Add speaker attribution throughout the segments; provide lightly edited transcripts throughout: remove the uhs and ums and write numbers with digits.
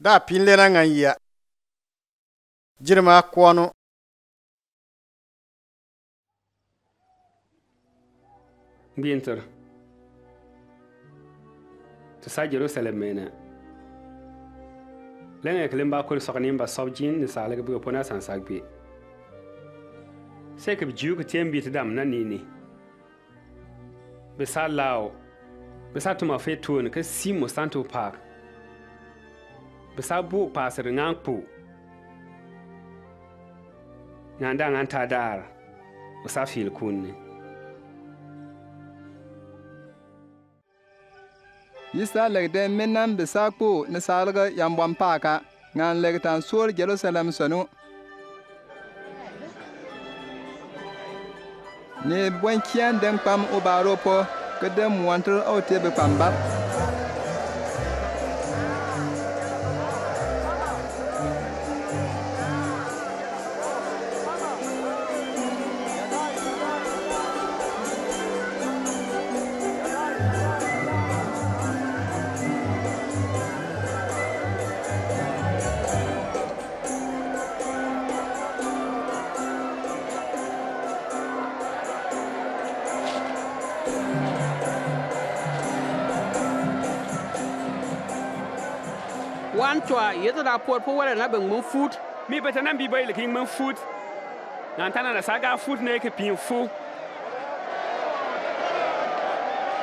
Speaker 1: Da pinlena nganya. Jirma kwano.
Speaker 2: Bienter. To sa Jerusalem mena. Lenga kelimba kul soknim ba sobjin ni salega bu pona san sagbe. Sekeb jiu ke tembi te dam na nini. Besa lao. Besa tuma fe tuon ke simo santo park. Besa bu passer ngangpu. Nganda nganta dar. Besa fil kunni.
Speaker 3: Yisa legde menam besakpo ne salga yambam paka ngan legtan sur Jerusalem sonu ne bwen kian den pam obaropo ke dem wanter ote be pambar
Speaker 4: Wan twa yeto da pot po wala na beng mon foot
Speaker 2: Mi betanan bi bay le king man foot. Nantana na saga foot ne ke pin fu.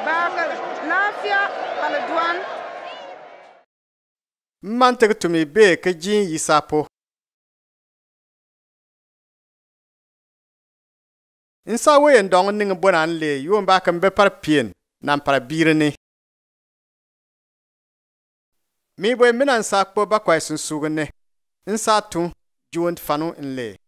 Speaker 5: Bagal lafia paladwan.
Speaker 1: Mantek tumi be ke jin yisapo. Insa we ndong ning bonan le yom ba kan be par pien nan para birni. Mi boy minan sakpo ba kwai sun sugane. Insa tun juwant fanu in le.